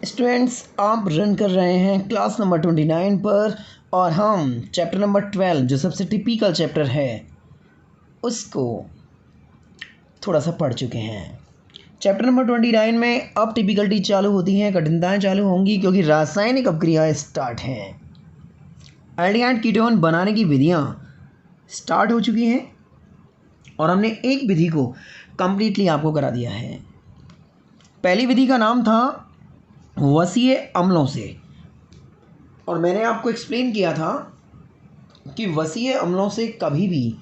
Students, आप run कर रहे हैं क्लास नंबर 29 पर और हम चैप्टर नंबर 12 जो सबसे टिपिकल चैप्टर है उसको थोड़ा सा पढ़ चुके हैं। चैप्टर नंबर 29 में अब टिपिकलिटी चालू होती हैं, कठिनाइयाँ चालू होंगी क्योंकि रासायनिक अपक्रियाएँ स्टार्ट हैं। एल्डिहाइड कीटोन बनाने की विधियाँ स्टार्ट हो चुकी हैं और हमने एक विधि को कम्प्लीटली आपको करा दिया है। पहली विधि का नाम था वसीय अम्लों से और मैंने आपको एक्सप्लेन किया था कि वसीय अम्लों से कभी भी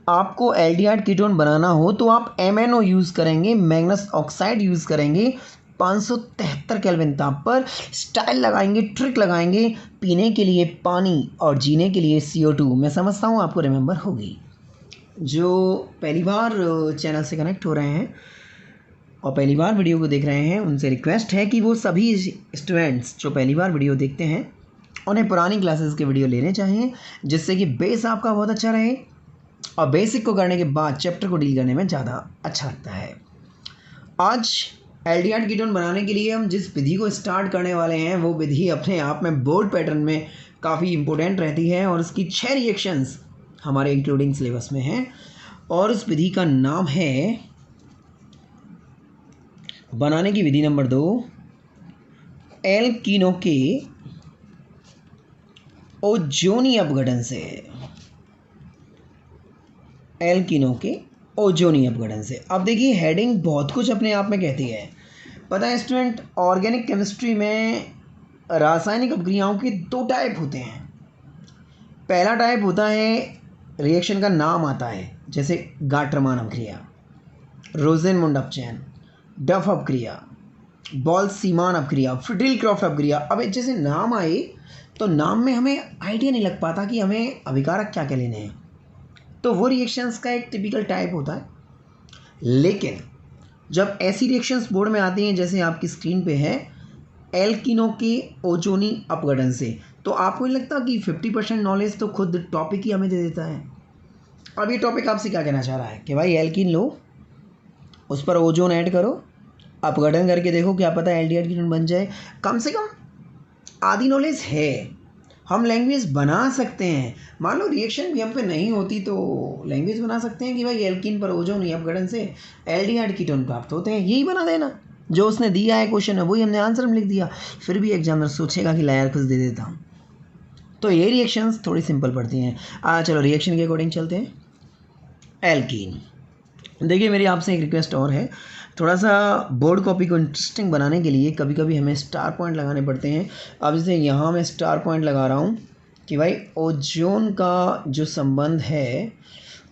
आपको एल्डिहाइड कीटोन बनाना हो तो आप MnO यूज़ करेंगे, मैग्नस ऑक्साइड यूज़ करेंगे 573 केल्विन ताप पर, स्टाइल लगाएंगे, ट्रिक लगाएंगे, पीने के लिए पानी और जीने के लिए CO2। मैं समझता हूँ आपको रिमेंबर होगी। जो पहली बार चैनल से कनेक्ट हो रहे हैं और पहली बार वीडियो को देख रहे हैं उनसे रिक्वेस्ट है कि वो सभी स्टूडेंट्स जो पहली बार वीडियो देखते हैं उन्हें पुरानी क्लासेस के वीडियो लेने चाहिए, जिससे कि बेस आपका बहुत अच्छा रहे और बेसिक को करने के बाद चैप्टर को डील करने में ज़्यादा अच्छा लगता है। आज एल्डिहाइड कीटोन बनाने के लिए हम जिस विधि को स्टार्ट करने वाले हैं वो विधि अपने आप में बोर्ड पैटर्न में काफ़ी इम्पोर्टेंट रहती है और उसकी 6 रिएक्शंस हमारे इंक्लूडिंग सिलेबस में हैं और उस विधि का नाम है बनाने की विधि नंबर 2, एल्कीनों के ओजोनी अपघटन से। एल्कीनों के ओजोनी अपघटन से। अब देखिए हेडिंग बहुत कुछ अपने आप में कहती है। पता है स्टूडेंट, ऑर्गेनिक केमिस्ट्री में रासायनिक अपक्रियाओं के 2 टाइप होते हैं। पहला टाइप होता है रिएक्शन का नाम आता है, जैसे गाटरमान अपक्रिया, रोजेनमुंड अपचयन, डफ अपक्रिया, बोल्ट्जमान अपक्रिया, फ्रिड्रिख-क्रॉफ्ट अपक्रिया। अब जैसे नाम आए तो नाम में हमें आइडिया नहीं लग पाता कि हमें अभिकारक क्या क्या लेने हैं, तो वो रिएक्शंस का एक टिपिकल टाइप होता है। लेकिन जब ऐसी रिएक्शंस बोर्ड में आती हैं जैसे आपकी स्क्रीन पे है एल्कीनों के ओजोनी अपघटन से, तो आपको नहीं लगता कि 50% नॉलेज तो खुद टॉपिक ही हमें दे देता है। अब ये टॉपिक आपसे क्या कहना चाह रहा है कि भाई एल्कीन लो, उस पर ओजोन ऐड करो, अपघटन करके देखो, क्या पता एल्डिहाइड कीटोन बन जाए। कम से कम आधी नॉलेज है, हम लैंग्वेज बना सकते हैं। मान लो रिएक्शन भी हम पे नहीं होती तो लैंग्वेज बना सकते हैं कि भाई एल्कीन पर ओजोन अपघटन से एल्डिहाइड कीटोन प्राप्त होते हैं, यही बना देना। जो उसने दिया है क्वेश्चन है वही हमने आंसर में लिख दिया, फिर भी एग्जामिनर सोचेगा कि लायर कुछ दे देता हूँ। तो ये रिएक्शंस थोड़ी सिंपल पड़ती हैं। चलो रिएक्शन के अकॉर्डिंग चलते हैं। एल्कीन, देखिए मेरी आपसे एक रिक्वेस्ट और है, थोड़ा सा बोर्ड कॉपी को इंटरेस्टिंग बनाने के लिए कभी कभी हमें स्टार पॉइंट लगाने पड़ते हैं। अब जैसे यहाँ मैं स्टार पॉइंट लगा रहा हूँ कि भाई ओजोन का जो संबंध है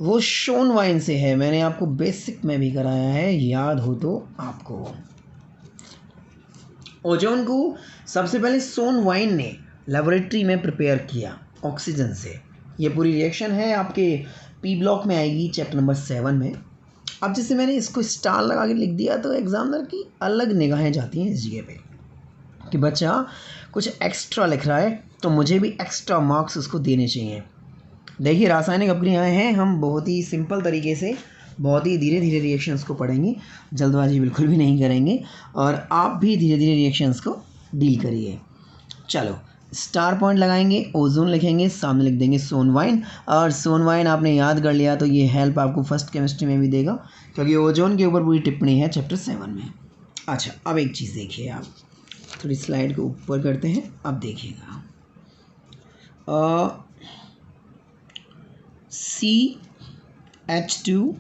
वो शोन वाइन से है। मैंने आपको बेसिक में भी कराया है, याद हो तो आपको। ओजोन को सबसे पहले सोन वाइन ने लेबोरेटरी में प्रिपेयर किया ऑक्सीजन से। ये पूरी रिएक्शन है आपके पी ब्लॉक में आएगी चैप्टर नंबर 7 में। अब जैसे मैंने इसको स्टार लगा के लिख दिया तो एग्जामिनर की अलग निगाहें जाती हैं इस जगह पे कि बच्चा कुछ एक्स्ट्रा लिख रहा है तो मुझे भी एक्स्ट्रा मार्क्स उसको देने चाहिए। देखिए रासायनिक अपक्रियाएं हैं, हम बहुत ही सिंपल तरीके से बहुत ही धीरे धीरे रिएक्शंस को पढ़ेंगे, जल्दबाजी बिल्कुल भी नहीं करेंगे और आप भी धीरे धीरे रिएक्शंस को डील करिए। चलो स्टार पॉइंट लगाएंगे, ओजोन लिखेंगे, सामने लिख देंगे सोन वाइन। और सोन वाइन आपने याद कर लिया तो ये हेल्प आपको फर्स्ट केमिस्ट्री में भी देगा क्योंकि ओजोन के ऊपर पूरी टिप्पणी है चैप्टर 7 में। अच्छा, अब एक चीज़ देखिए, आप थोड़ी स्लाइड को ऊपर करते हैं, अब देखिएगा CH2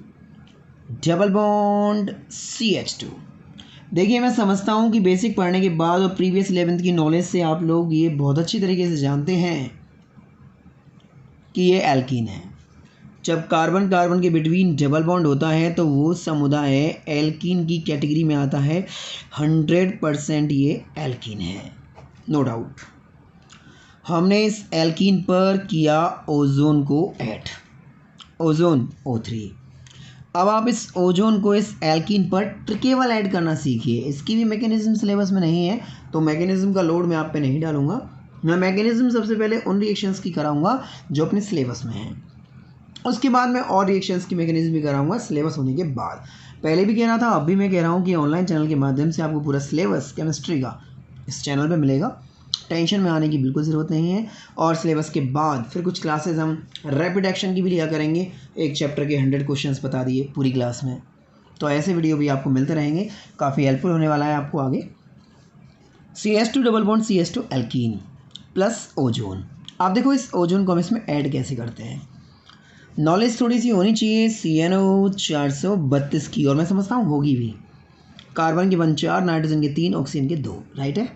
डबल बॉन्ड CH2। देखिए मैं समझता हूँ कि बेसिक पढ़ने के बाद और प्रीवियस 11th की नॉलेज से आप लोग ये बहुत अच्छी तरीके से जानते हैं कि ये एल्कीन है। जब कार्बन कार्बन के बिटवीन डबल बॉन्ड होता है तो वो समुदाय एल्कीन की कैटेगरी में आता है। 100% ये एल्कीन है, नो डाउट। हमने इस एल्कीन पर किया ओजोन को ऐड, ओजोन O3। अब आप इस ओजोन को इस एल्कीन पर ट्रिकेबल ऐड करना सीखिए। इसकी भी मैकेनिज्म सिलेबस में नहीं है तो मैकेनिज्म का लोड मैं आप पे नहीं डालूंगा। मैं मैकेनिज्म सबसे पहले उन रिएक्शंस की कराऊंगा जो अपने सिलेबस में हैं, उसके बाद मैं और रिएक्शंस की मैकेनिज्म भी कराऊंगा सिलेबस होने के बाद। पहले भी कह रहा था, अब भी मैं कह रहा हूँ कि ऑनलाइन चैनल के माध्यम से आपको पूरा सिलेबस केमिस्ट्री का इस चैनल पे मिलेगा, टेंशन में आने की बिल्कुल ज़रूरत नहीं है। और सिलेबस के बाद फिर कुछ क्लासेस हम रैपिड एक्शन की भी लिया करेंगे, एक चैप्टर के 100 क्वेश्चंस बता दिए पूरी क्लास में। तो ऐसे वीडियो भी आपको मिलते रहेंगे, काफ़ी हेल्पफुल होने वाला है आपको आगे। CH2 double bond CH2 alkene plus ozone. आप देखो इस ओजोन को हम इसमें ऐड कैसे करते हैं, नॉलेज थोड़ी सी होनी चाहिए। CNO 432 की, और मैं समझता हूँ होगी भी। कार्बन के बन 4, नाइट्रोजन के 3, ऑक्सीजन के 2, राइट है।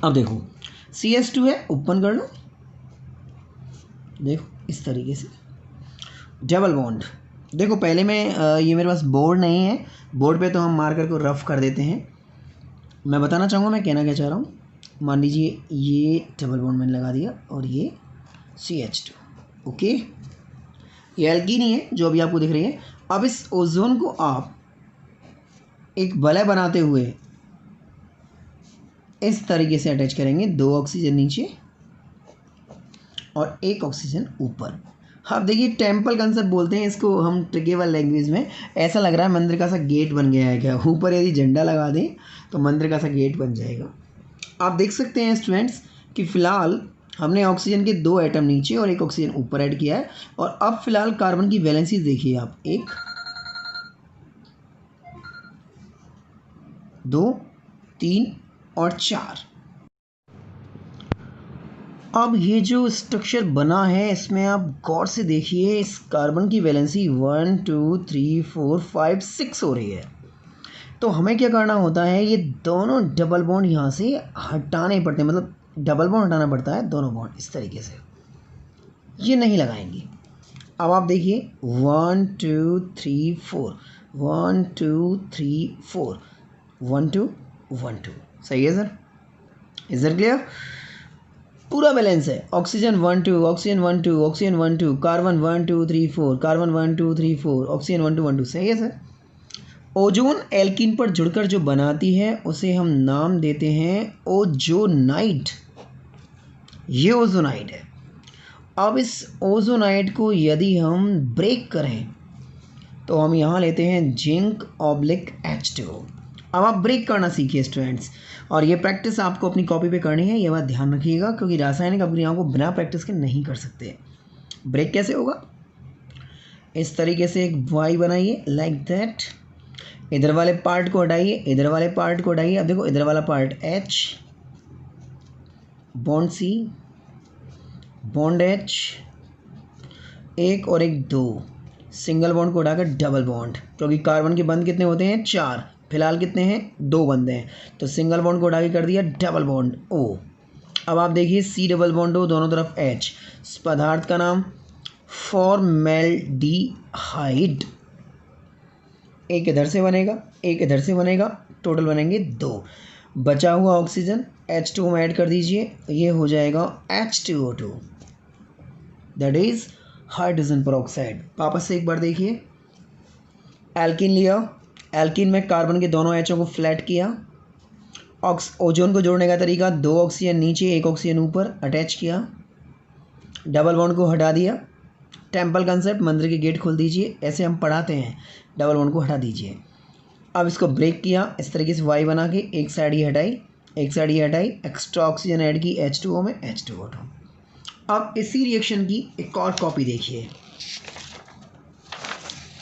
अब देखो CH2 है, ओपन कर लो, देखो इस तरीके से डबल बॉन्ड। देखो पहले मैं ये मेरे पास बोर्ड नहीं है, बोर्ड पे तो हम मार्कर को रफ कर देते हैं। मैं बताना चाहूँगा मैं कहना क्या चाह रहा हूँ। मान लीजिए ये डबल बॉन्ड मैंने लगा दिया और ये CH2, ओके। ये एल्कीन ही है जो अभी आपको दिख रही है। अब इस ओजोन को आप एक वलय बनाते हुए इस तरीके से अटैच करेंगे, 2 ऑक्सीजन नीचे और 1 ऑक्सीजन ऊपर। अब देखिए टेम्पल कंसेप्ट बोलते हैं इसको हम ट्रिकेबल लैंग्वेज में। ऐसा लग रहा है मंदिर का सा गेट बन गया है क्या, ऊपर यदि झंडा लगा दें तो मंदिर का सा गेट बन जाएगा। आप देख सकते हैं स्टूडेंट्स कि फ़िलहाल हमने ऑक्सीजन के 2 एटम नीचे और 1 ऑक्सीजन ऊपर ऐड किया है। और अब फिलहाल कार्बन की वैलेंसी देखिए आप, 1, 2, 3 और 4। अब ये जो स्ट्रक्चर बना है इसमें आप गौर से देखिए, इस कार्बन की वैलेंसी 1 2 3 4 5 6 हो रही है। तो हमें क्या करना होता है, ये दोनों डबल बॉन्ड यहाँ से हटाने पड़ते हैं, मतलब डबल बॉन्ड हटाना पड़ता है, दोनों बॉन्ड इस तरीके से ये नहीं लगाएंगे। अब आप देखिए 1 2 3 4, 1 2 3 4, 1 2 1 2, सही है सर, इज इट क्लियर। पूरा बैलेंस है, oxygen 1 2, oxygen 1 2, oxygen 1 2, carbon 1 2 3 4, carbon 1 2 3 4, oxygen 1 2 1 2, सही है सर। ओजोन एल्कीन पर जुड़कर जो बनाती है उसे हम नाम देते हैं ओजोनाइड। ये ओजोनाइड है। अब इस ओजोनाइड को यदि हम ब्रेक करें तो हम यहाँ लेते हैं जिंक ऑब्लिक H2O। अब आप ब्रेक करना सीखिए स्टूडेंट्स, और ये प्रैक्टिस आपको अपनी कॉपी पे करनी है, ये बात ध्यान रखिएगा, क्योंकि रासायनिक अभिक्रियाओं को बिना प्रैक्टिस के नहीं कर सकते। ब्रेक कैसे होगा, इस तरीके से एक वाई बनाइए लाइक दैट, इधर वाले पार्ट को हटाइए, इधर वाले पार्ट को हटाइए। अब देखो इधर वाला part H, bond C, bond H, एक और एक 2, सिंगल बॉन्ड को उठाकर डबल बॉन्ड, क्योंकि कार्बन के बंद कितने होते हैं 4, फिलहाल कितने हैं 2 बंद हैं, तो सिंगल बॉन्ड को उठा के कर दिया डबल बॉन्ड O। अब आप देखिए C डबल बॉन्ड O, दोनों तरफ H, पदार्थ का नाम फॉर्मेल्डिहाइड। एक इधर से बनेगा, एक इधर से बनेगा, टोटल बनेंगे 2। बचा हुआ ऑक्सीजन H2O में ऐड कर दीजिए, ये हो जाएगा H2O2, that is hydrogen peroxide. वापस से एक बार देखिए, एल्कीन लिया, एल्कीन में कार्बन के दोनों एचओ को फ्लैट किया, ओजोन को जोड़ने का तरीका 2 ऑक्सीजन नीचे 1 ऑक्सीजन ऊपर अटैच किया, डबल बॉन्ड को हटा दिया। टेम्पल कंसेप्ट, मंदिर के गेट खोल दीजिए, ऐसे हम पढ़ाते हैं, डबल बॉन्ड को हटा दीजिए। अब इसको ब्रेक किया इस तरीके से वाई बना के, एक साइड ये हटाई, एक साइड ये हटाई, एक्स्ट्रा ऑक्सीजन ऐड की H2O में, H2O2। अब इसी रिएक्शन की एक और कॉपी देखिए।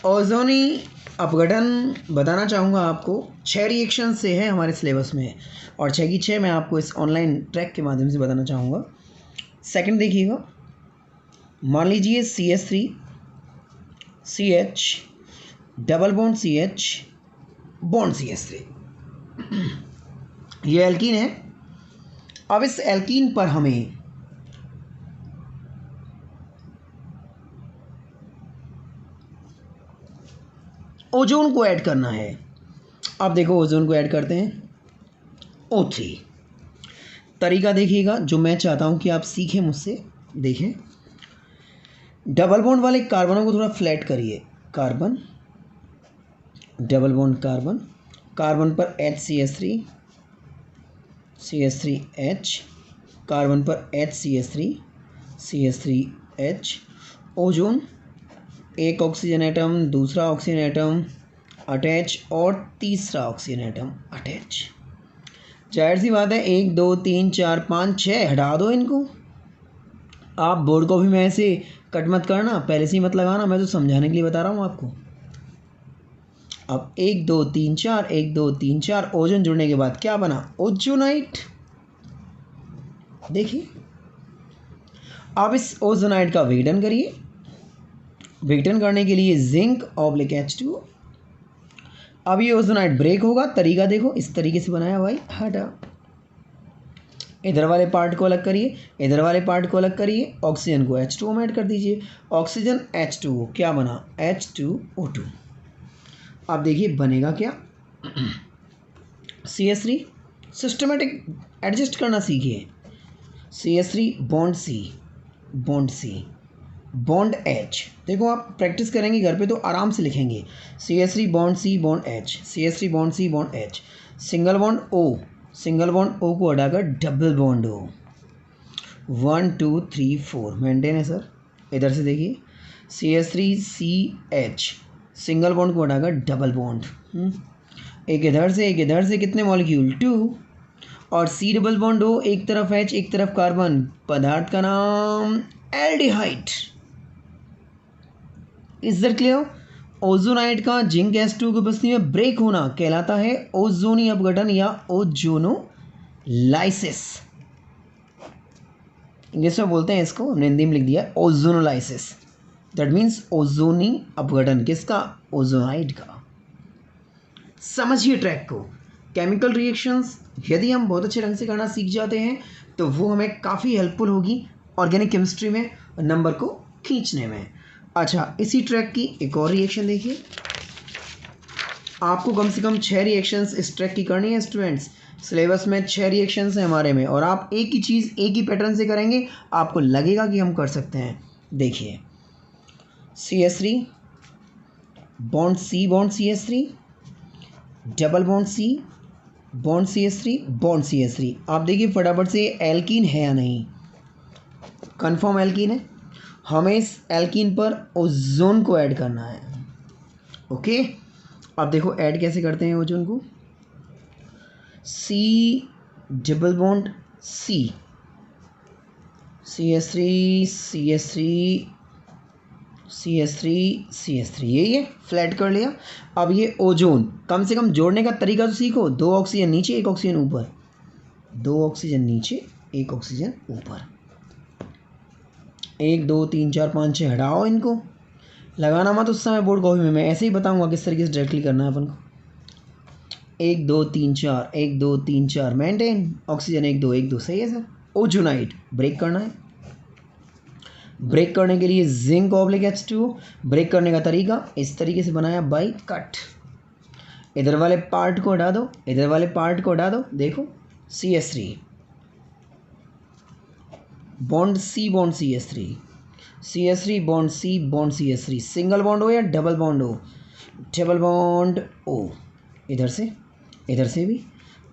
ओजोनी अपघटन बताना चाहूँगा आपको, 6 रिएक्शन से है हमारे सिलेबस में, और 6 की 6 मैं आपको इस ऑनलाइन ट्रैक के माध्यम से बताना चाहूँगा। सेकंड देखिएगा, मान लीजिए CH3 CH double bond CH bond CH3, ये एल्कीन है। अब इस एल्कीन पर हमें ओजोन को ऐड करना है। अब देखो ओजोन को ऐड करते हैं, O3। तरीका देखिएगा जो मैं चाहता हूं कि आप सीखें मुझसे, देखें। डबल बॉन्ड वाले कार्बनों को थोड़ा फ्लैट करिए, carbon, double bond carbon, carbon पर HCH3 CH3H, कार्बन पर HCH3 CH3H, ओजोन, एक ऑक्सीजन एटम, दूसरा ऑक्सीजन एटम अटैच और तीसरा ऑक्सीजन एटम अटैच। जाहिर सी बात है 1 2 3 4 5 6 हटा दो इनको। आप बोर्ड को भी मैं ऐसे कट मत करना, पहले से ही मत लगाना, मैं तो समझाने के लिए बता रहा हूँ आपको। अब 1 2 3 4 1 2 3 4 ओजोन जुड़ने के बाद क्या बना? ओजोनाइट। देखिए अब इस ओजोनाइट का विघटन करिए। विघटन करने के लिए जिंक ऑब्लिक H2। अब ये ओजोनाइट ब्रेक होगा, तरीका देखो इस तरीके से बनाया भाई। हटा, इधर वाले पार्ट को अलग करिए, इधर वाले पार्ट को अलग करिए, ऑक्सीजन को H2O में ऐड कर दीजिए। ऑक्सीजन H2O क्या बना? H2O2। अब देखिए बनेगा क्या? CH3। सिस्टमेटिक एडजस्ट करना सीखिए। CH3 bond C, bond C, bond H। देखो आप प्रैक्टिस करेंगे घर पे तो आराम से लिखेंगे। CH3 bond C bond H, CH3 bond C bond H। Single bond O, single bond O को हटाकर डबल बॉन्ड O। 1 2 3 4 मेंटेन है सर। इधर से देखिए CH3CH, सिंगल बॉन्ड को हटाकर डबल बॉन्ड। एक इधर से एक इधर से, कितने मॉलिक्यूल? 2। और C डबल बॉन्ड O, एक तरफ H एक तरफ कार्बन, पदार्थ का नाम aldehyde. Is that clear? Ozonide का जिंक H2 की उपस्थिति में ब्रेक होना कहलाता है ओजोनी अपघटन या ओजोनोलाइसिस। इंग्लिश में बोलते हैं इसको, हमने हिंदी में लिख दिया ओजोनोलाइसिस। दैट मीन्स ओजोनी अपघटन किसका? ओजोनाइट का। समझिए ट्रैक को। केमिकल रिएक्शंस यदि हम बहुत अच्छे ढंग से करना सीख जाते हैं तो वो हमें काफ़ी हेल्पफुल होगी ऑर्गेनिक केमिस्ट्री में नंबर को खींचने में। अच्छा, इसी ट्रैक की एक और रिएक्शन देखिए। आपको कम से कम 6 रिएक्शंस इस ट्रैक की करनी है स्टूडेंट्स। सिलेबस में 6 रिएक्शंस हैं हमारे में, और आप एक ही चीज़ एक ही पैटर्न से करेंगे, आपको लगेगा कि हम कर सकते हैं। देखिए CH3 bond C bond CH3, double bond C bond CH3 bond CH3। आप देखिए फटाफट से एल्कीन है या नहीं? कन्फर्म एल्कीन है। हमें इस एल्कीन पर ओजोन को ऐड करना है। ओके, अब देखो ऐड कैसे करते हैं ओजोन को। C double bond C, CH3 CH3 CH3 CH3, यही है, फ्लैट कर लिया। अब ये ओजोन कम से कम जोड़ने का तरीका तो सीखो। 2 ऑक्सीजन नीचे 1 ऑक्सीजन ऊपर, 2 ऑक्सीजन नीचे 1 ऑक्सीजन ऊपर। 1 2 3 4 5 6 हटाओ इनको, लगाना मत उस समय बोर्ड कॉपी में, मैं ऐसे ही बताऊंगा किस तरीके से डायरेक्टली करना है अपन को। 1 2 3 4 1 2 3 4 मेंटेन। ऑक्सीजन 1 2 1 2, सही है सर। ओजोनाइट ब्रेक करना है। ब्रेक करने के लिए जिंक ऑब्लिक H2O। ब्रेक करने का तरीका इस तरीके से बनाया बाई कट। इधर वाले पार्ट को हटा दो, इधर वाले पार्ट को हटा दो। देखो CH3 bond C bond CH3, CH3 bond C bond CH3, single bond हो या डबल बॉन्ड हो? Double bond O। इधर से भी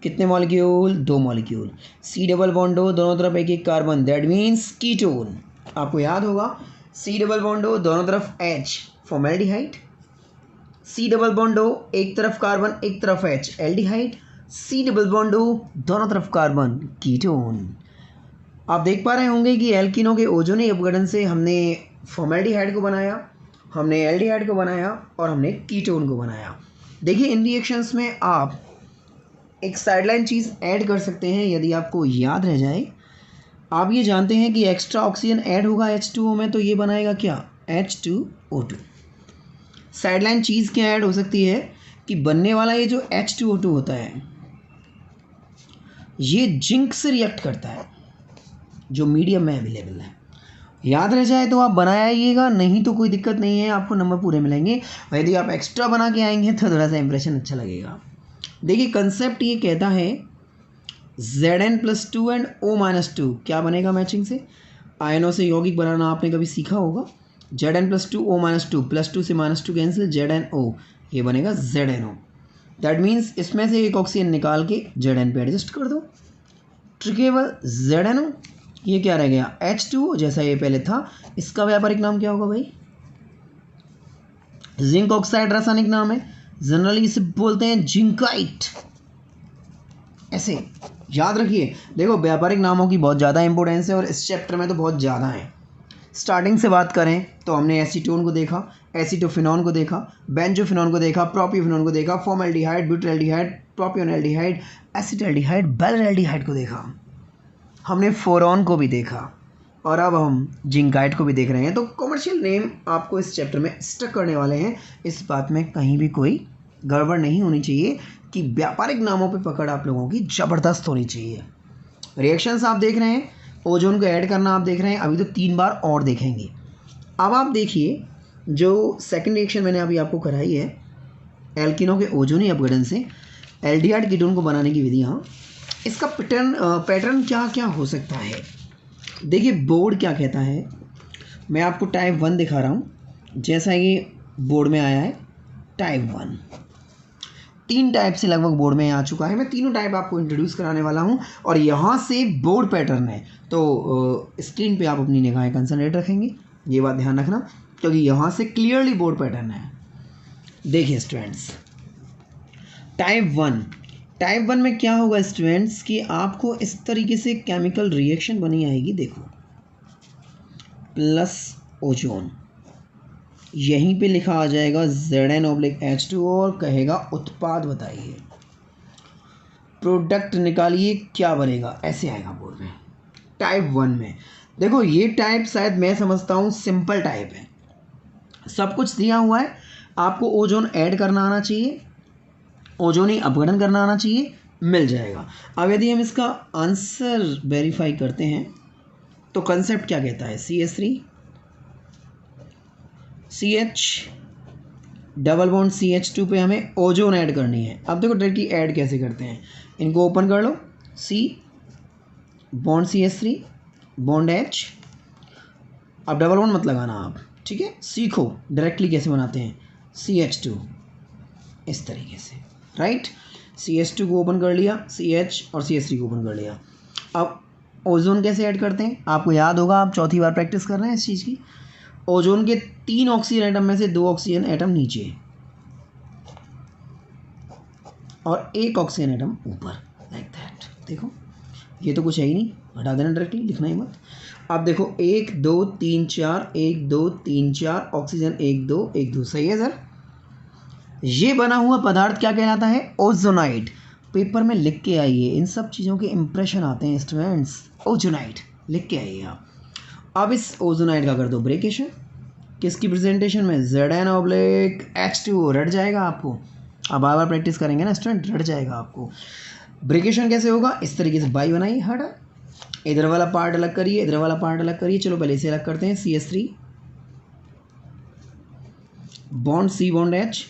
कितने molecule? 2 molecule. C double bond O, दोनों तरफ एक एक कार्बन, दैट मीन्स कीटोन। आपको याद होगा C डबल बॉन्ड O, दोनों तरफ H, formaldehyde. C double bond O, एक तरफ कार्बन एक तरफ H, aldehyde. C double bond O, दोनों तरफ कार्बन, कीटोन। आप देख पा रहे होंगे कि एल्कीनों के ओजोनी अपघटन से हमने फॉर्मेल्डिहाइड को बनाया, हमने एल्डिहाइड को बनाया और हमने कीटोन को बनाया। देखिए इन रिएक्शंस में आप एक साइडलाइन चीज़ ऐड कर सकते हैं यदि आपको याद रह जाए। आप ये जानते हैं कि एक्स्ट्रा ऑक्सीजन ऐड होगा H2O में, तो ये बनाएगा क्या? H2O2। साइडलाइन चीज़ क्या ऐड हो सकती है कि बनने वाला ये जो H2O2 होता है ये जिंक से रिएक्ट करता है जो मीडियम में अवेलेबल है। याद रह जाए तो आप बनाइएगा, नहीं तो कोई दिक्कत नहीं है, आपको नंबर पूरे मिलेंगे। और यदि आप एक्स्ट्रा बना के आएंगे तो थोड़ा सा इंप्रेशन अच्छा लगेगा। देखिए कंसेप्ट ये कहता है Zn+2 एंड O-2 क्या बनेगा मैचिंग से? आयनों से यौगिक बनाना आपने कभी सीखा होगा। Zn+2 O-2, +2 से -2 कैंसिल, ZnO, ये बनेगा ZnO। दैट मीन्स इसमें से एक ऑक्सीजन निकाल के Zn पे एडजस्ट कर दो। ट्रिकेबल ZnO, ये क्या रह गया? H2O, जैसा ये पहले था। इसका व्यापारिक नाम क्या होगा भाई? जिंक ऑक्साइड रासायनिक नाम है, जनरली इसे बोलते हैं जिंकाइट। ऐसे याद रखिए। देखो व्यापारिक नामों की बहुत ज़्यादा इंपॉर्टेंस है और इस चैप्टर में तो बहुत ज़्यादा है। स्टार्टिंग से बात करें तो हमने एसीटोन को देखा, एसीटोफिनॉन को देखा, बेंजोफिनॉन को देखा, प्रोपियोफिनॉन को देखा, फॉर्मल्डिहाइड, ब्यूटाल्डिहाइड, प्रोपियोनल्डिहाइड, एसिटाल्डिहाइड, बेंजोल्डिहाइड को देखा, हमने फोरॉन को भी देखा और अब हम जिंकाइट को भी देख रहे हैं। तो कॉमर्शियल नेम आपको इस चैप्टर में स्टक करने वाले हैं। इस बात में कहीं भी कोई गड़बड़ नहीं होनी चाहिए कि व्यापारिक नामों पे पकड़ आप लोगों की ज़बरदस्त होनी चाहिए। रिएक्शंस आप देख रहे हैं, ओजोन को ऐड करना आप देख रहे हैं, अभी तो 3 बार और देखेंगे। अब आप देखिए जो सेकंड रिएक्शन मैंने अभी आपको कराई है एल्किनों के ओजोनी अपघटन से एल्डिहाइड कीटोन को बनाने की विधियाँ, इसका पैटर्न क्या क्या हो सकता है। देखिए बोर्ड क्या कहता है, मैं आपको टाइप 1 दिखा रहा हूँ, जैसा ये बोर्ड में आया है टाइप 1। 3 टाइप से लगभग बोर्ड में आ चुका है, मैं तीनों टाइप आपको इंट्रोड्यूस कराने वाला हूँ और यहाँ से बोर्ड पैटर्न है। तो स्क्रीन पे आप अपनी निगाहें कंसंट्रेट रखेंगे, ये बात ध्यान रखना, क्योंकि यहाँ से क्लियरली बोर्ड पैटर्न है। देखिए स्टूडेंट्स टाइप 1 में क्या होगा स्टूडेंट्स कि आपको इस तरीके से केमिकल रिएक्शन बनी आएगी। देखो प्लस ओजोन, यहीं पे लिखा आ जाएगा Zn/H2 और कहेगा उत्पाद बताइए, प्रोडक्ट निकालिए क्या बनेगा, ऐसे आएगा बोर्ड में टाइप 1 में। देखो ये टाइप शायद मैं समझता हूँ सिंपल टाइप है, सब कुछ दिया हुआ है, आपको ओजोन ऐड करना आना चाहिए, ओजोनी अपघटन करना आना चाहिए, मिल जाएगा। अब यदि हम इसका आंसर वेरीफाई करते हैं तो कंसेप्ट क्या कहता है, CH3 CH double bond CH2 पे हमें ओजोन ऐड करनी है। अब देखो डायरेक्टली ऐड कैसे करते हैं, इनको ओपन कर लो, C bond CH3 bond H, अब डबल बॉन्ड मत लगाना आप, ठीक है, सीखो डायरेक्टली कैसे बनाते हैं, CH2 इस तरीके से, राइट। CH2 को ओपन कर लिया, CH और CH3 को ओपन कर लिया। अब ओजोन कैसे ऐड करते हैं, आपको याद होगा, आप चौथी बार प्रैक्टिस कर रहे हैं इस चीज़ की। ओजोन के 3 ऑक्सीजन एटम में से 2 ऑक्सीजन एटम नीचे और 1 ऑक्सीजन एटम ऊपर, लाइक दैट। देखो ये तो कुछ है ही नहीं, हटा देना डायरेक्टली, लिखना ही मत। अब देखो 1 2 3 4 1 2 3 4 ऑक्सीजन 1 2 1 2, सही है सर। ये बना हुआ पदार्थ क्या कहलाता है, ओजोनाइड। पेपर में लिख के आइए, इन सब चीज़ों के इंप्रेशन आते हैं स्टूडेंट्स, ओजोनाइड लिख के आइए आप। अब इस ओजोनाइड का कर दो ब्रेकेशन, किसकी प्रेजेंटेशन में, Zn/H2, रट जाएगा आपको। अब बार बार प्रैक्टिस करेंगे ना स्टूडेंट, रट जाएगा आपको। ब्रेकेशन कैसे होगा, इस तरीके से बाई बनाइए, हटा, इधर वाला पार्ट अलग करिए, इधर वाला पार्ट अलग करिए। चलो पहले इसे अलग करते हैं, CH3 bond C bond H,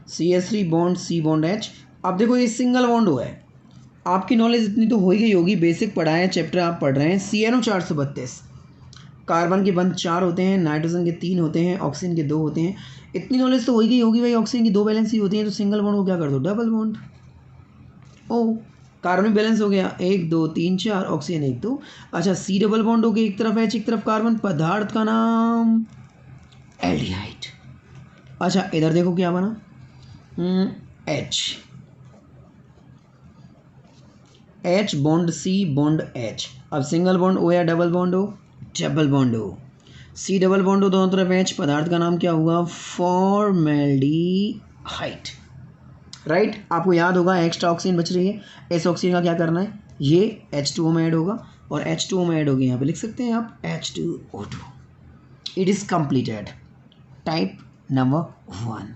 CH3 bond C bond H। अब देखो ये सिंगल बॉन्ड हुआ है, आपकी नॉलेज इतनी तो हो ही गई होगी, बेसिक पढ़ा है, चैप्टर आप पढ़ रहे हैं। CNO 432, कार्बन के बंध 4 होते हैं, नाइट्रोजन के 3 होते हैं, ऑक्सीजन के 2 होते हैं। इतनी नॉलेज तो हो ही गई होगी भाई, ऑक्सीजन की 2 वैलेंसी होती हैं, तो सिंगल बॉन्ड को क्या कर दो, डबल बॉन्ड। ओ कार्बन बैलेंस हो गया, 1 2 3 4, ऑक्सीजन 1 2। अच्छा C डबल बॉन्ड हो गया, एक तरफ H एक तरफ कार्बन, पदार्थ का नाम एल्डिहाइड। अच्छा इधर देखो क्या बना, H bond C bond H। अब सिंगल बॉन्ड हो या डबल बॉन्ड हो, डबल बॉन्ड हो, C डबल बॉन्ड हो, दोनों तरफ H, पदार्थ का नाम क्या हुआ, फॉर्मेल्डिहाइड, राइट। आपको याद होगा एक्स्ट्रा ऑक्सीजन बच रही है, इस ऑक्सीजन का क्या करना है, ये H2O में ऐड होगा और H2O में ऐड होगी, यहाँ पे लिख सकते हैं आप H2O2। It is completed type number 1।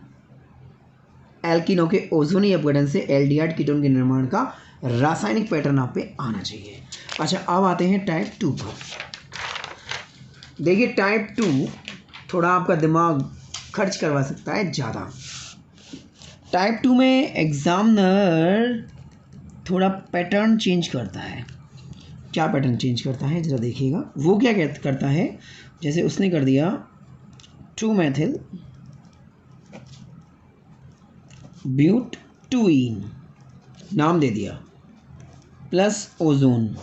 एल्किनों के ओजोनी अपघटन से एल्डिहाइड कीटोन के निर्माण का रासायनिक पैटर्न आप पे आना चाहिए। अच्छा अब आते हैं टाइप 2 पर। देखिए टाइप 2 थोड़ा आपका दिमाग खर्च करवा सकता है ज़्यादा। टाइप 2 में एग्जामिनर थोड़ा पैटर्न चेंज करता है। क्या पैटर्न चेंज करता है ज़रा देखिएगा, वो क्या करता है, जैसे उसने कर दिया 2-मेथिल ब्यूटूइन, नाम दे दिया, प्लस ओजोन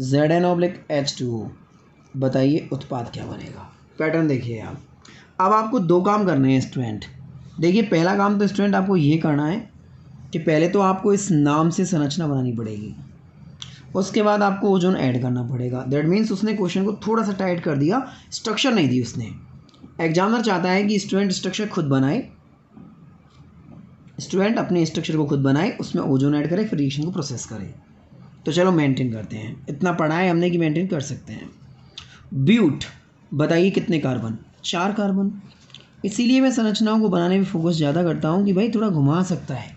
Zn/H2O, बताइए उत्पाद क्या बनेगा। पैटर्न देखिए आप। अब आपको 2 काम करने हैं स्टूडेंट। देखिए पहला काम तो स्टूडेंट आपको ये करना है कि पहले तो आपको इस नाम से संरचना बनानी पड़ेगी, उसके बाद आपको ओजोन ऐड करना पड़ेगा। दैट मीन्स उसने क्वेश्चन को थोड़ा सा टाइट कर दिया, स्ट्रक्चर नहीं दी उसने। एग्जामिनर चाहता है कि स्टूडेंट स्ट्रक्चर खुद बनाए, स्टूडेंट अपने स्ट्रक्चर को खुद बनाए, उसमें ओजोन ऐड करे, फिर रिएक्शन को प्रोसेस करे। तो चलो मेंटेन करते हैं, इतना पढ़ा है हमने कि मेंटेन कर सकते हैं। ब्यूट, बताइए कितने कार्बन? 4 कार्बन। इसीलिए मैं संरचनाओं को बनाने में फोकस ज़्यादा करता हूँ कि भाई थोड़ा घुमा सकता है।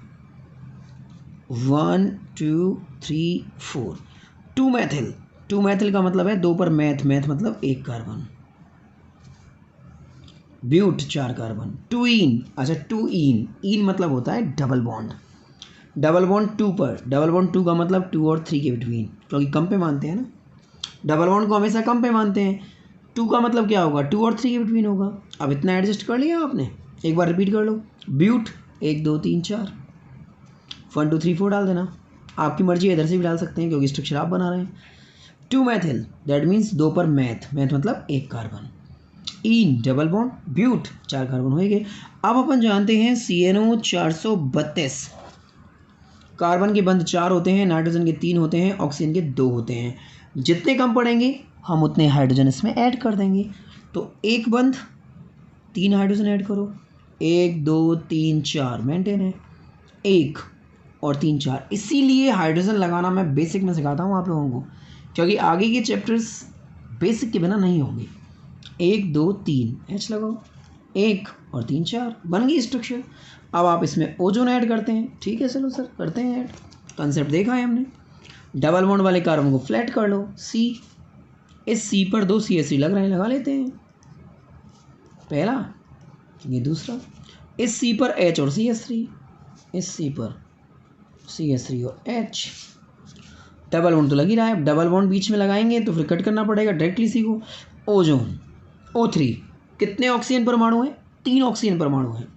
1 2 3 4। 2 मैथिल, 2 मैथिल का मतलब है 2 पर मैथ, मैथ मतलब 1 कार्बन। ब्यूट 4 कार्बन। 2 इन, अच्छा 2 इन, इन मतलब होता है डबल बॉन्ड। डबल बॉन्ड 2 पर, डबल बॉन्ड 2 का मतलब 2 और 3 के बिटवीन, क्योंकि कम पे मानते हैं ना, डबल बॉन्ड को हमेशा कम पे मानते हैं। 2 का मतलब क्या होगा? 2 और 3 के बिटवीन होगा। अब इतना एडजस्ट कर लिया आपने, एक बार रिपीट कर लो। ब्यूट 1 2 3 4, 1 2 3 4 डाल देना, आपकी मर्जी इधर से भी डाल सकते हैं क्योंकि स्ट्रक्चर आप बना रहे हैं। 2 मैथिल, दैट मीन्स 2 पर मैथ, मैथ मतलब 1 कार्बन। इन डबल बॉन्ड, ब्यूट 4 कार्बन हो गए। अब अपन जानते हैं CNO 432 कार्बन के बंध 4 होते हैं, नाइट्रोजन के 3 होते हैं, ऑक्सीजन के 2 होते हैं। जितने कम पड़ेंगे हम उतने हाइड्रोजन इसमें ऐड कर देंगे। तो एक बंध 3 हाइड्रोजन ऐड करो, 1 2 3 4 मेंटेन है, 1 और 3 4। इसीलिए हाइड्रोजन लगाना मैं बेसिक में सिखाता हूँ आप लोगों को, क्योंकि आगे के चैप्टर्स बेसिक के बिना नहीं होंगे। 1 2 3 H लगाओ, 1 और 3 4, बन गई स्ट्रक्चर। अब आप इसमें ओजोन ऐड करते हैं, ठीक है चलो सर करते हैं ऐड, कंसेप्ट देखा है हमने। डबल बॉन्ड वाले कार्बन को फ्लैट कर लो, C, इस C पर 2 CH3 लग रहे हैं, लगा लेते हैं, पहला ये दूसरा। इस C पर H और CH3, इस C पर CH3 और H, डबल बॉन्ड तो लग ही रहा है, डबल बॉन्ड बीच में लगाएंगे तो फिर कट करना पड़ेगा डायरेक्टली C को। ओजोन O3, कितने ऑक्सीजन परमाणु हैं? 3 ऑक्सीजन परमाणु हैं,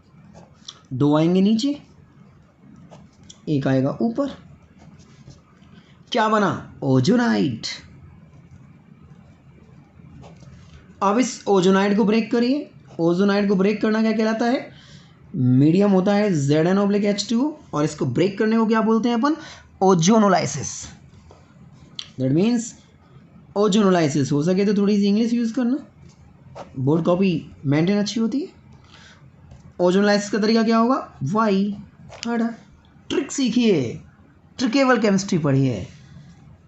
2 आएंगे नीचे, 1 आएगा ऊपर, क्या बना? ओजोनाइड। अब इस ओजोनाइड को ब्रेक करिए, ओजोनाइड को ब्रेक करना क्या कहलाता है? मीडियम होता है ZnO+H2O, और इसको ब्रेक करने को क्या बोलते हैं अपन? ओजोनोलाइसिस। That means ozonolysis. हो सके तो थोड़ी सी इंग्लिश यूज़ करना, बोर्ड कॉपी मेंटेन अच्छी होती है। ओजोनोलाइसिस का तरीका क्या होगा? वाई हटा, ट्रिक सीखिए, ट्रिकेबल केमिस्ट्री पढ़िए।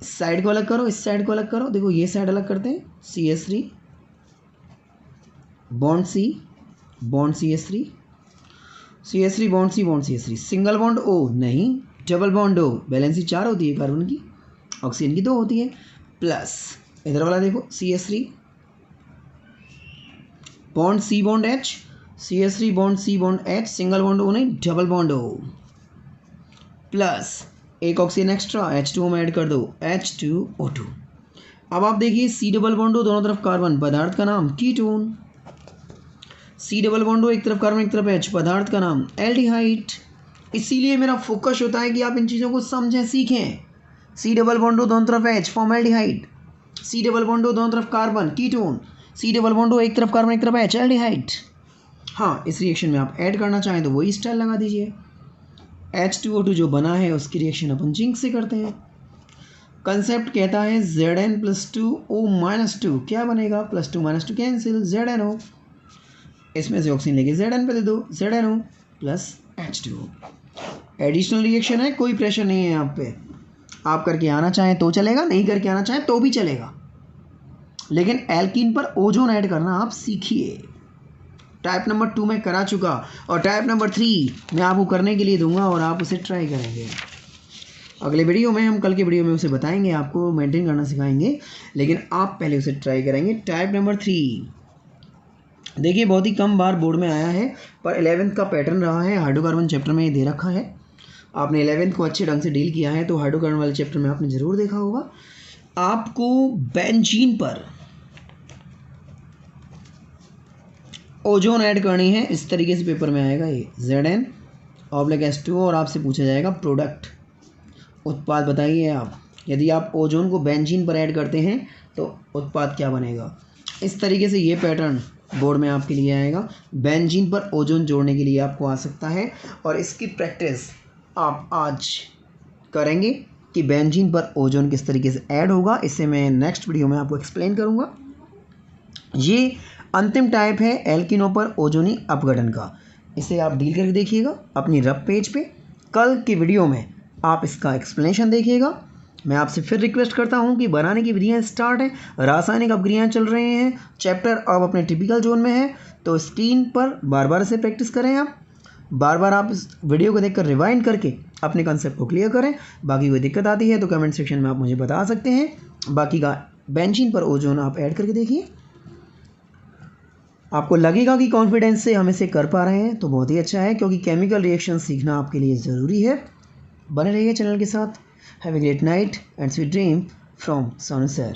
इस साइड को अलग करो, इस साइड को अलग करो, देखो ये साइड अलग करते हैं, CH3 bond C bond CH3, CH3 bond C bond CH3, single bond O नहीं, डबल बॉन्ड O, वैलेंसी 4 होती है कार्बन की, ऑक्सीजन की 2 होती है, प्लस इधर वाला देखो CH3 bond C bond H, CH3 bond C bond H, single bond O नहीं, डबल बॉन्ड O, प्लस एक ऑक्सीजन एक्स्ट्रा H2O में ऐड कर दो, H2O2। अब आप देखिए C डबल बॉन्ड O, दोनों तरफ कार्बन, पदार्थ का नाम ketone. C double bond O, एक तरफ कार्बन एक तरफ H, पदार्थ का नाम एल्डिहाइड। इसीलिए मेरा फोकस होता है कि आप इन चीज़ों को समझें, सीखें। C डबल बॉन्ड O, दोनों तरफ H, form aldehyde. C double bond O, दोनों तरफ carbon, ketone. C double bond O, एक तरफ कार्बन एक तरफ H, एल्डिहाइड। हाँ, इस रिएक्शन में आप ऐड करना चाहें तो वही स्टाइल लगा दीजिए। H2O2 जो बना है उसकी रिएक्शन अपन जिंक से करते हैं। कंसेप्ट कहता है Zn+2O-2, क्या बनेगा? +2 - 2 कैंसिल, ZnO, इसमें से ऑक्सीजन लेके Zn पे दे दो, ZnO plus H2O। Additional reaction है, कोई प्रेशर नहीं है आप पे, आप करके आना चाहें तो चलेगा, नहीं करके आना चाहें तो भी चलेगा, लेकिन एल्कीन पर ओजोन ऐड करना आप सीखिए। टाइप नंबर 2 में करा चुका, और टाइप नंबर 3 मैं आपको करने के लिए दूंगा और आप उसे ट्राई करेंगे। अगले वीडियो में, हम कल के वीडियो में उसे बताएंगे, आपको मेंटेन करना सिखाएंगे, लेकिन आप पहले उसे ट्राई करेंगे। टाइप नंबर 3 देखिए बहुत ही कम बार बोर्ड में आया है, पर 11th का पैटर्न रहा है। हाइड्रोकार्बन चैप्टर में ये दे रखा है, आपने 11th को अच्छे ढंग से डील किया है तो हाइड्रोकार्बन वाले चैप्टर में आपने ज़रूर देखा होगा। आपको बेंजीन पर ओजोन ऐड करनी है, इस तरीके से पेपर में आएगा ये Zn/H2O, और आपसे पूछा जाएगा प्रोडक्ट, उत्पाद बताइए आप। यदि आप ओजोन को बेंजीन पर ऐड करते हैं तो उत्पाद क्या बनेगा। इस तरीके से ये पैटर्न बोर्ड में आपके लिए आएगा। बेंजीन पर ओजोन जोड़ने के लिए आपको आ सकता है, और इसकी प्रैक्टिस आप आज करेंगे कि बेंजीन पर ओजोन किस तरीके से ऐड होगा, इसे मैं नेक्स्ट वीडियो में आपको एक्सप्लेन करूँगा। ये अंतिम टाइप है एल्किनो पर ओजोनी अपघटन का, इसे आप डील करके देखिएगा अपनी रब पेज पे। कल की वीडियो में आप इसका एक्सप्लेनेशन देखिएगा। मैं आपसे फिर रिक्वेस्ट करता हूं कि बनाने की विधियां स्टार्ट हैं, रासायनिक अपक्रियाएं चल रहे हैं, चैप्टर अब अपने टिपिकल जोन में है, तो स्क्रीन पर बार बार से प्रैक्टिस करें। आप बार बार आप इस वीडियो को देखकर रिवाइंड करके अपने कंसेप्ट को क्लियर करें। बाकी कोई दिक्कत आती है तो कमेंट सेक्शन में आप मुझे बता सकते हैं। बाकी का बेंजीन पर ओजोन आप ऐड करके देखिए, आपको लगेगा कि कॉन्फिडेंस से हम इसे कर पा रहे हैं तो बहुत ही अच्छा है, क्योंकि केमिकल रिएक्शन सीखना आपके लिए ज़रूरी है। बने रहिए चैनल के साथ। Have a great night and sweet dream from Sonu sir.